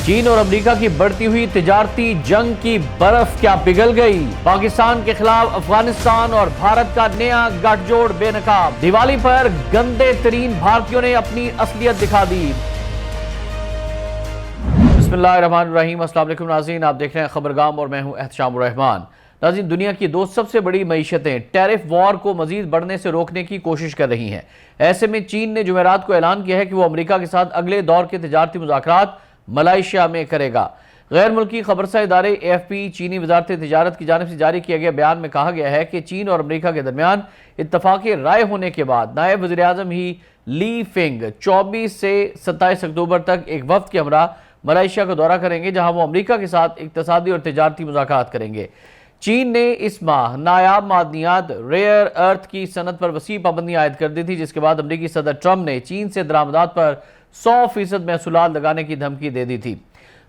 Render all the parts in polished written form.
چین اور امریکہ کی بڑھتی ہوئی تجارتی جنگ کی برف کیا پگھل گئی؟ پاکستان کے خلاف افغانستان اور بھارت کا نیا گٹھ جوڑ بے نقاب۔ دیوالی پر گندے ترین بھارتیوں نے اپنی اصلیت دکھا دی۔ بسم اللہ الرحمن الرحیم۔ السلام علیکم ناظرین، آپ دیکھ رہے ہیں خبرگام اور میں ہوں احتشام الرحمان۔ ناظرین، دنیا کی دو سب سے بڑی معیشتیں ٹیرف وار کو مزید بڑھنے سے روکنے کی کوشش کر رہی ہیں۔ ایسے میں چین نے جمعرات کو اعلان کیا ہے کہ وہ امریکہ کے ساتھ اگلے دور کے تجارتی مذاکرات ملائیشیا میں کرے گا۔ غیر ملکی خبرساں ادارے AFP چینی وزارت تجارت کی جانب سے جاری کیا گیا بیان میں کہا گیا ہے کہ چین اور امریکہ کے درمیان اتفاق رائے ہونے کے بعد نائب وزیر اعظم لی فنگ 24 سے 27 اکتوبر تک ایک وفد کے ہمراہ ملائیشیا کا دورہ کریں گے، جہاں وہ امریکہ کے ساتھ اقتصادی اور تجارتی مذاکرات کریں گے۔ چین نے اس ماہ نایاب معدنیات ریئر ارتھ کی صنعت پر وسیع پابندی عائد کر دی تھی، جس کے بعد امریکی صدر ٹرمپ نے چین سے درآمدات پر 100% محصولات لگانے کی دھمکی دے دی تھی۔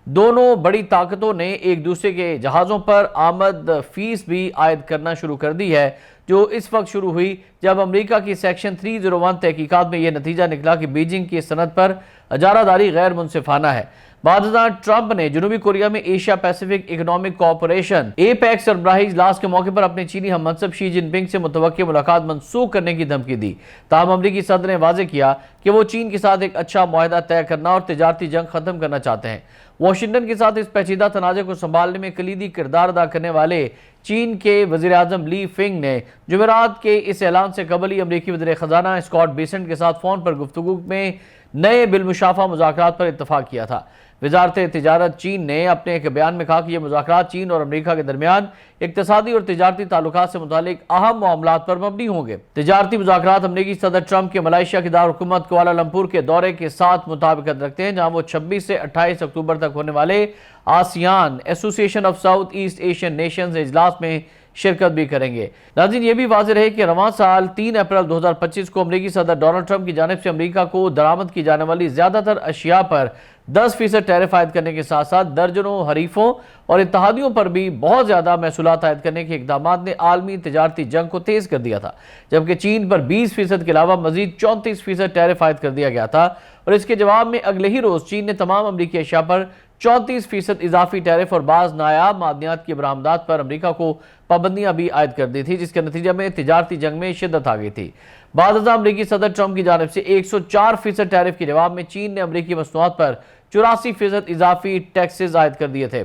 دونوں بڑی طاقتوں نے ایک دوسرے کے جہازوں پر آمد فیس بھی عائد کرنا شروع کر دی ہے، جو اس وقت شروع ہوئی جب امریکہ کی سیکشن 301 تحقیقات میں یہ نتیجہ نکلا کہ بیجنگ کی صنعت پر اجارہ داری غیر منصفانہ ہے۔ بعد ازاں ٹرمپ نے جنوبی کوریا میں Asia Pacific economic cooperation APEC سربراہی اجلاس کے موقع پر اپنے چینی ہم منصب شی جن پنگ سے متوقع ملاقات منسوخ کرنے کی دھمکی دی۔ تاہم امریکی صدر نے واضح کیا کہ وہ چین کے ساتھ ایک اچھا معاہدہ طے کرنا اور تجارتی جنگ ختم کرنا چاہتے ہیں۔ واشنگٹن کے ساتھ اس پیچیدہ تنازع کو سنبھالنے میں کلیدی کردار ادا کرنے والے چین کے وزیر اعظم لی فنگ نے جمعرات کے اس اعلان سے قبل ہی امریکی وزیر خزانہ اسکاٹ بیسنٹ کے ساتھ فون پر گفتگو میں نئے بالمشافہ مذاکرات پر اتفاق کیا تھا۔ وزارت تجارت چین نے اپنے ایک بیان میں کہا کہ یہ مذاکرات چین اور امریکہ کے درمیان اقتصادی اور تجارتی تعلقات سے متعلق اہم معاملات پر مبنی ہوں گے۔ تجارتی مذاکرات امریکی صدر ٹرمپ کے ملائیشیا کی دارالحکومت کوالالمپور کے دورے کے ساتھ مطابقت رکھتے ہیں، جہاں وہ 26 سے 28 اکتوبر تک ہونے والے آسیان ایسوسی ایشن of south East Asian nations اجلاس میں شرکت بھی کریں گے۔ ناظرین، یہ بھی واضح رہے کہ رواں سال 3 اپریل 2025 کو امریکی صدر ڈونلڈ ٹرمپ کی جانب سے امریکہ کو درآمد کی جانے والی زیادہ تر اشیاء پر 10% ٹیرف عائد کرنے کے ساتھ ساتھ درجنوں حریفوں اور اتحادیوں پر بھی بہت زیادہ محصولات عائد کرنے کے اقدامات نے عالمی تجارتی جنگ کو تیز کر دیا تھا، جبکہ چین پر 20% کے علاوہ مزید 34% ٹیرف عائد کر دیا گیا تھا، اور اس کے جواب میں اگلے ہی روز چین نے تمام امریکی اشیاء پر 34% اضافی ٹیرف اور بعض نایاب معدنیات کی برآمدات پر امریکہ کو پابندیاں بھی عائد کر دی تھی، جس کے نتیجے میں تجارتی جنگ میں شدت آ گئی تھی۔ بعد ازاں امریکی صدر ٹرمپ کی جانب سے 104% ٹیرف کے جواب میں چین نے امریکی مصنوعات پر 84% اضافی ٹیکسز عائد کر دیے تھے۔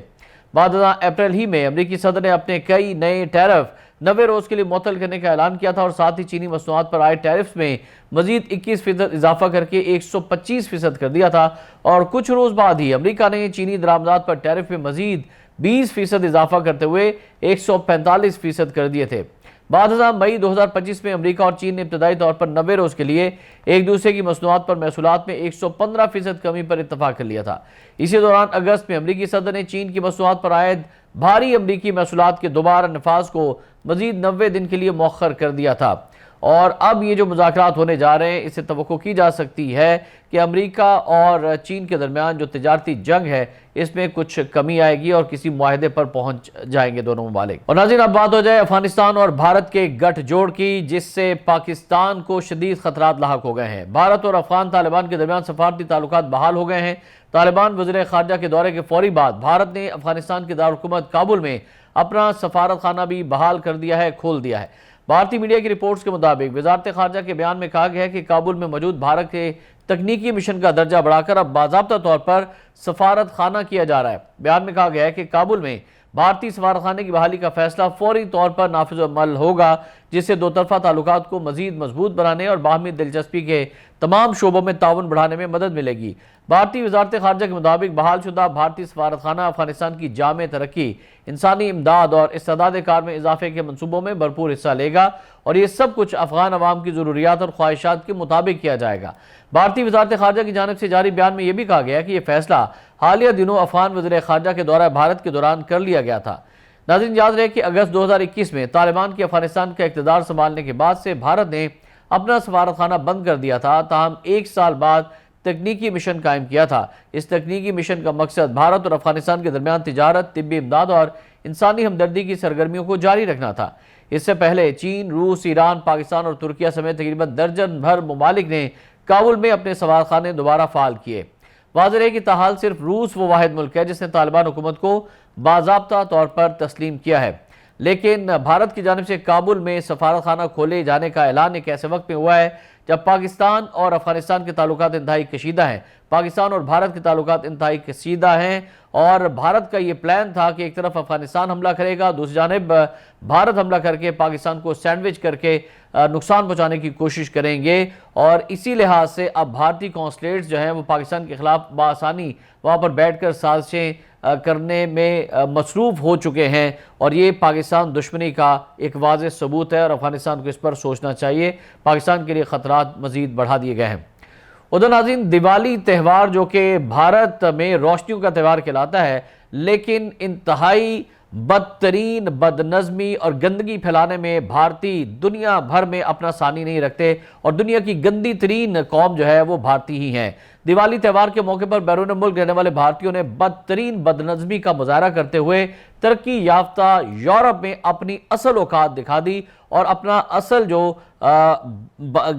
بعد ازاں اپریل ہی میں امریکی صدر نے اپنے کئی نئے ٹیرف 90 روز کے لیے معطل کرنے کا اعلان کیا تھا، اور ساتھ ہی چینی مصنوعات پر عائد ٹیرفز میں مزید 21% اضافہ کر کے 125% کر دیا تھا، اور کچھ روز بعد ہی امریکہ نے چینی درآمدات پر ٹیرف میں مزید 20% اضافہ کرتے ہوئے 145% کر دیے تھے۔ بعد ازاں مئی 2025 میں امریکہ اور چین نے ابتدائی طور پر 90 روز کے لیے ایک دوسرے کی مصنوعات پر محصولات میں 115% کمی پر اتفاق کر لیا تھا۔ اسی دوران اگست میں امریکی صدر نے چین کی مصنوعات پر عائد بھاری امریکی محصولات کے دوبارہ نفاذ کو مزید 90 دن کے لیے مؤخر کر دیا تھا، اور اب یہ جو مذاکرات ہونے جا رہے ہیں، اس سے توقع کی جا سکتی ہے کہ امریکہ اور چین کے درمیان جو تجارتی جنگ ہے اس میں کچھ کمی آئے گی اور کسی معاہدے پر پہنچ جائیں گے دونوں ممالک۔ اور ناظرین، اب بات ہو جائے افغانستان اور بھارت کے گٹھ جوڑ کی، جس سے پاکستان کو شدید خطرات لاحق ہو گئے ہیں۔ بھارت اور افغان طالبان کے درمیان سفارتی تعلقات بحال ہو گئے ہیں۔ طالبان وزیر خارجہ کے دورے کے فوری بعد بھارت نے افغانستان کی دارالحکومت کابل میں اپنا سفارت خانہ بھی بحال کر دیا ہے، کھول دیا ہے۔ بھارتی میڈیا کی رپورٹس کے مطابق وزارت خارجہ کے بیان میں کہا گیا ہے کہ کابل میں موجود بھارت کے تکنیکی مشن کا درجہ بڑھا کر اب باضابطہ طور پر سفارت خانہ کیا جا رہا ہے۔ بیان میں کہا گیا ہے کہ کابل میں بھارتی سفارت خانے کی بحالی کا فیصلہ فوری طور پر نافذ عمل ہوگا، جس سے دو طرفہ تعلقات کو مزید مضبوط بنانے اور باہمی دلچسپی کے تمام شعبوں میں تعاون بڑھانے میں مدد ملے گی۔ بھارتی وزارت خارجہ کے مطابق بحال شدہ بھارتی سفارت خانہ افغانستان کی جامع ترقی، انسانی امداد اور استعداد کار میں اضافے کے منصوبوں میں بھرپور حصہ لے گا، اور یہ سب کچھ افغان عوام کی ضروریات اور خواہشات کے مطابق کیا جائے گا۔ بھارتی وزارت خارجہ کی جانب سے جاری بیان میں یہ بھی کہا گیا کہ یہ فیصلہ حالیہ دنوں افغان وزیر خارجہ کے دورہ بھارت کے دوران کر لیا گیا تھا۔ ناظرین، یاد رہے کہ اگست 2021 میں طالبان کی افغانستان کا اقتدار سنبھالنے کے بعد سے بھارت نے اپنا سفارت خانہ بند کر دیا تھا، تاہم ایک سال بعد تکنیکی مشن قائم کیا تھا۔ اس تکنیکی مشن کا مقصد بھارت اور افغانستان کے درمیان تجارت، طبی امداد اور انسانی ہمدردی کی سرگرمیوں کو جاری رکھنا تھا۔ اس سے پہلے چین، روس، ایران، پاکستان اور ترکیہ سمیت تقریباً درجن بھر ممالک نے کابل میں اپنے سفارتخانے دوبارہ فعال کیے۔ واضح ہے کہ تاحال صرف روس وہ واحد ملک ہے جس نے طالبان حکومت کو باضابطہ طور پر تسلیم کیا ہے، لیکن بھارت کی جانب سے کابل میں سفارت خانہ کھولے جانے کا اعلان ایک ایسے وقت میں ہوا ہے جب پاکستان اور افغانستان کے تعلقات انتہائی کشیدہ ہیں۔ پاکستان اور بھارت کے تعلقات انتہائی کشیدہ ہیں اور بھارت کا یہ پلان تھا کہ ایک طرف افغانستان حملہ کرے گا، دوسری جانب بھارت حملہ کر کے پاکستان کو سینڈوچ کر کے نقصان پہنچانے کی کوشش کریں گے، اور اسی لحاظ سے اب بھارتی کونسلیٹس جو ہیں وہ پاکستان کے خلاف بآسانی وہاں پر بیٹھ کر سازشیں کرنے میں مصروف ہو چکے ہیں، اور یہ پاکستان دشمنی کا ایک واضح ثبوت ہے اور افغانستان کو اس پر سوچنا چاہیے۔ پاکستان کے لیے خطرات مزید بڑھا دیے گئے ہیں۔ ادھر ناظرین، دیوالی تہوار جو کہ بھارت میں روشنیوں کا تہوار کہلاتا ہے، لیکن انتہائی بدترین بد نظمی اور گندگی پھیلانے میں بھارتی دنیا بھر میں اپنا ثانی نہیں رکھتے، اور دنیا کی گندی ترین قوم جو ہے وہ بھارتی ہی ہیں۔ دیوالی تہوار کے موقع پر بیرون ملک رہنے والے بھارتیوں نے بدترین بد نظمی کا مظاہرہ کرتے ہوئے ترقی یافتہ یورپ میں اپنی اصل اوقات دکھا دی اور اپنا اصل جو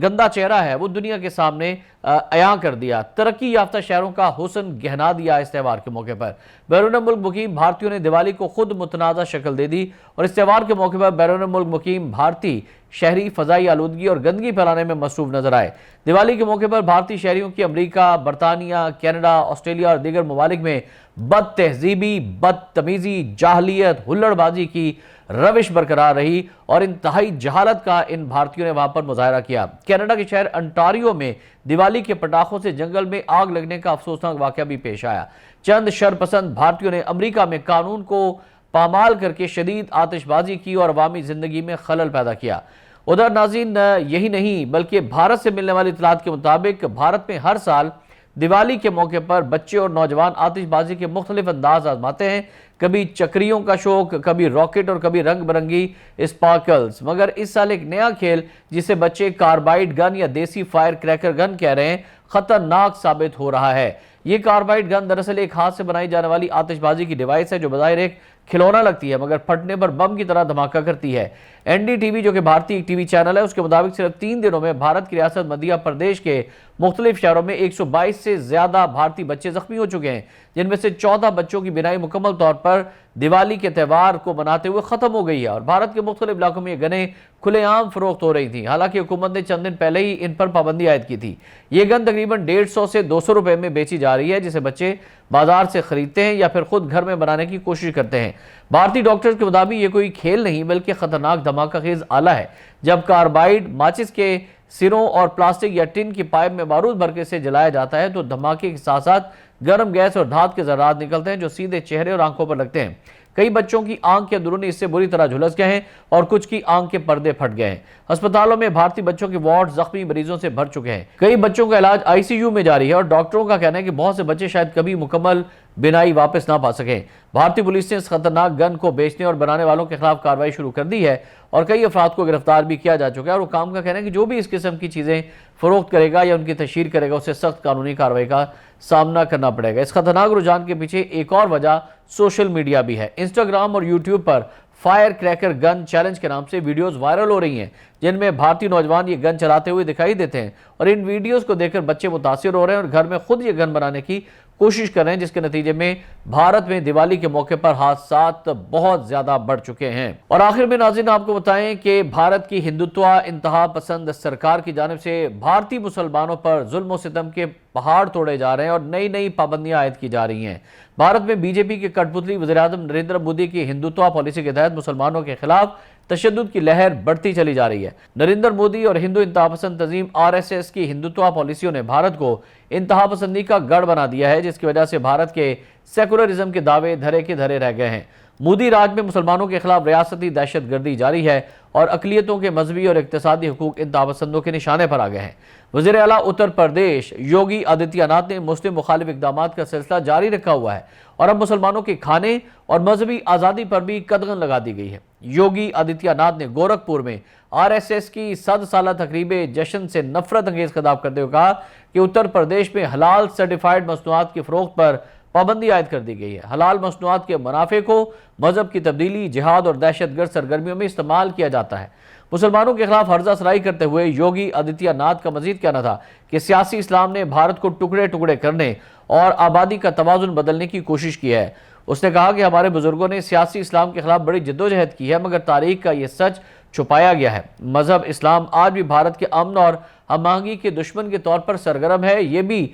گندا چہرہ ہے وہ دنیا کے سامنے عیاں کر دیا۔ ترقی یافتہ شہروں کا حسن گہنا دیا اس تہوار کے موقع پر۔ بیرون ملک مقیم بھارتیوں نے دیوالی کو خود متنازع شکل دے دی، اور اس تہوار کے موقع پر بیرون ملک مقیم بھارتی شہری فضائی آلودگی اور گندگی پھیلانے میں مصروف نظر آئے۔ دیوالی کے موقع پر بھارتی شہریوں کی امریکہ، برطانیہ، کینیڈا، آسٹریلیا اور دیگر ممالک میں بد تہذیبی، بدتمیزی، جاہلیت، ہلڑ بازی کی روش برقرار رہی، اور انتہائی جہالت کا ان بھارتیوں نے وہاں پر مظاہرہ کیا۔ کینیڈا کے شہر انٹاریو میں دیوالی کے پٹاخوں سے جنگل میں آگ لگنے کا افسوسناک واقعہ بھی پیش آیا۔ چند شرپسند بھارتیوں نے امریکہ میں قانون کو پامال کر کے شدید آتش بازی کی اور عوامی زندگی میں خلل پیدا کیا۔ ادھر ناظرین، یہی نہیں بلکہ بھارت سے ملنے والی اطلاعات کے مطابق بھارت میں ہر سال دیوالی کے موقع پر بچے اور نوجوان آتش بازی کے مختلف انداز آزماتے ہیں، کبھی چکریوں کا شوق، کبھی راکٹ اور کبھی رنگ برنگی اسپارکلز۔ مگر اس سال ایک نیا کھیل جسے بچے کاربائڈ گن یا دیسی فائر کریکر گن کہہ رہے ہیں، خطرناک ثابت ہو رہا ہے۔ یہ کاربائڈ گن دراصل ایک ہاتھ سے بنائی جانے والی آتش بازی کی ڈیوائس ہے جو بظاہر ایک کھلونا لگتی ہے مگر پھٹنے پر بم کی طرح دھماکہ کرتی ہے۔ این ڈی ٹی وی جو کہ بھارتی ایک ٹی وی چینل ہے، اس کے مطابق صرف 3 دنوں میں بھارت کی ریاست مدھیہ پردیش کے مختلف شہروں میں 122 سے زیادہ بھارتی بچے زخمی ہو چکے ہیں، جن میں سے 14 بچوں کی بینائی مکمل طور پر دیوالی کے تہوار کو مناتے ہوئے ختم ہو گئی ہے، اور بھارت کے مختلف علاقوں میں یہ گنیں کھلے عام فروخت ہو رہی تھیں۔ حالانکہ حکومت نے چند دن پہلے ہی ان پر پابندی عائد کی تھی۔ یہ گن تقریباً 150 سے 200 روپے میں بیچی جا رہی ہے، جسے بچے بازار سے خریدتے ہیں یا پھر خود گھر میں بنانے کی کوشش کرتے ہیں۔ بھارتی ڈاکٹرز کے مطابق یہ کوئی کھیل نہیں بلکہ خطرناک دھماکہ خیز آلہ ہے۔ جب کاربائڈ ماچس کے سروں اور پلاسٹک یا ٹن کی پائپ میں بارود بھر کے سے جلایا جاتا ہے تو دھماکے کے ساتھ ساتھ گرم گیس اور دھات کے ذرات نکلتے ہیں جو سیدھے چہرے اور آنکھوں پر لگتے ہیں۔ کئی بچوں کی آنکھ کے اندرونی حصے بری طرح جھلس گئے ہیں اور کچھ کی آنکھ کے پردے پھٹ گئے ہیں۔ ہسپتالوں میں بھارتی بچوں کے وارڈ زخمی مریضوں سے بھر چکے ہیں۔ کئی بچوں کا علاج آئی سی یو میں جاری ہے اور ڈاکٹروں کا کہنا ہے کہ بہت سے بچے شاید کبھی مکمل بینائی واپس نہ پا سکیں۔ بھارتی پولیس نے اس خطرناک گن کو بیچنے اور بنانے والوں کے خلاف کارروائی شروع کر دی ہے اور کئی افراد کو گرفتار بھی کیا جا چکا ہے، اور حکام کا کہنا ہے کہ جو بھی اس قسم کی چیزیں فروخت کرے گا یا ان کی تشہیر کرے گا اسے سخت قانونی کارروائی کا سامنا کرنا پڑے گا۔ اس خطرناک رجحان کے پیچھے ایک اور وجہ سوشل میڈیا بھی ہے۔ انسٹاگرام اور یوٹیوب پر فائر کریکر گن چیلنج کے نام سے ویڈیوز وائرل ہو رہی ہیں جن میں بھارتی نوجوان یہ گن چلاتے ہوئے دکھائی دیتے ہیں، اور ان ویڈیوز کو دیکھ کر بچے متاثر ہو رہے ہیں اور گھر میں خود یہ گن بنانے کی کوشش کر رہے ہیں، جس کے نتیجے میں بھارت میں دیوالی کے موقع پر حادثات بہت زیادہ بڑھ چکے ہیں۔ اور آخر میں ناظرین آپ کو بتائیں کہ بھارت کی ہندوتوا انتہا پسند سرکار کی جانب سے بھارتی مسلمانوں پر ظلم و ستم کے پہاڑ توڑے جا رہے ہیں اور نئی پابندیاں عائد کی جا رہی ہیں۔ بھارت میں بی جے پی کے کٹ پتلی وزیراعظم نریندر مودی کی ہندوتوا پالیسی کے تحت مسلمانوں کے خلاف تشدد کی لہر بڑھتی چلی جا رہی ہے۔ نریندر مودی اور ہندو انتہا پسند تنظیم RSS کی ہندوتوا پالیسیوں نے بھارت کو انتہا پسندی کا گڑھ بنا دیا ہے، جس کی وجہ سے بھارت کے سیکولرزم کے دعوے دھرے کے دھرے رہ گئے ہیں۔ مودی راج میں مسلمانوں کے خلاف ریاستی دہشت گردی جاری ہے اور اقلیتوں کے مذہبی اور اقتصادی حقوق انتہا پسندوں کے نشانے پر آ گئے ہیں۔ وزیر اعلیٰ اتر پردیش یوگی آدتیہ ناتھ نے مسلم مخالف اقدامات کا سلسلہ جاری رکھا ہوا ہے اور اب مسلمانوں کے کھانے اور مذہبی آزادی پر بھی قدغن لگا دی گئی ہے۔ یوگی آدتیہ ناتھ نے گورکھپور میں RSS کی 100 سالہ تقریب جشن سے نفرت انگیز خطاب کرتے ہوئے کہا کہ اتر پردیش میں حلال سرٹیفائیڈ مصنوعات کی فروخت پر پابندی عائد کر دی گئی ہے۔ حلال مصنوعات کے منافع کو مذہب کی تبدیلی، جہاد اور دہشت گرد سرگرمیوں میں استعمال کیا جاتا ہے۔ مسلمانوں کے خلاف ہرزہ سرائی کرتے ہوئے یوگی آدتیہ ناتھ کا مزید کہنا تھا کہ سیاسی اسلام نے بھارت کو ٹکڑے ٹکڑے کرنے اور آبادی کا توازن بدلنے کی کوشش کی ہے۔ اس نے کہا کہ ہمارے بزرگوں نے سیاسی اسلام کے خلاف بڑی جدوجہد کی ہے، مگر تاریخ کا یہ سچ چھپایا گیا ہے۔ مذہب اسلام آج بھی بھارت کے امن اور ہم آہنگی کے دشمن کے طور پر سرگرم ہے، یہ بھی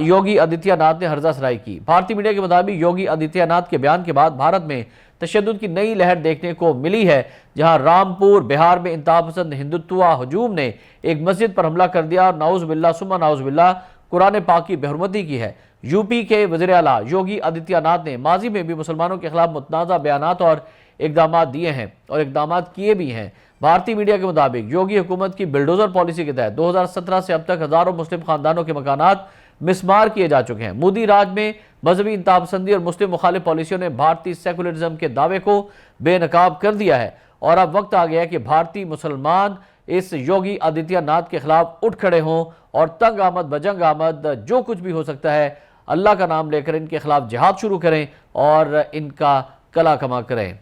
یوگی آدتیہ ناتھ نے ہرزہ سرائی کی۔ بھارتی میڈیا کے مطابق یوگی آدتیہ ناتھ کے بیان کے بعد بھارت میں تشدد کی نئی لہر دیکھنے کو ملی ہے، جہاں رامپور بہار میں انتہا پسند ہندوتوا ہجوم نے ایک مسجد پر حملہ کر دیا اور نعوذ باللہ ثم نعوذ باللہ قرآن پاک کی بےحرمتی کی ہے۔ یو پی کے وزیر اعلیٰ یوگی آدتیہ ناتھ نے ماضی میں بھی مسلمانوں کے خلاف متنازع بیانات اور اقدامات دیے ہیں اور اقدامات کیے بھی ہیں۔ بھارتی میڈیا کے مطابق یوگی حکومت کی بلڈوزر پالیسی کے تحت 2017 سے اب تک ہزاروں مسلم خاندانوں کے مکانات مسمار کیے جا چکے ہیں۔ مودی راج میں مذہبی انتہا پسندی اور مسلم مخالف پالیسیوں نے بھارتی سیکولرزم کے دعوے کو بے نقاب کر دیا ہے، اور اب وقت آ گیا ہے کہ بھارتی مسلمان اس یوگی آدتیہ ناتھ کے خلاف اٹھ کھڑے ہوں اور تنگ آمد بجنگ آمد جو کچھ بھی ہو سکتا ہے اللہ کا نام لے کر ان کے خلاف جہاد شروع کریں اور ان کا کلا کما کریں۔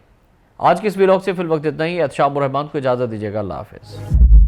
آج کے اس ویلاگ سے فی الوقت اتنا ہی۔ احتشام الرحمان کو اجازت دیجیے گا۔ اللہ حافظ۔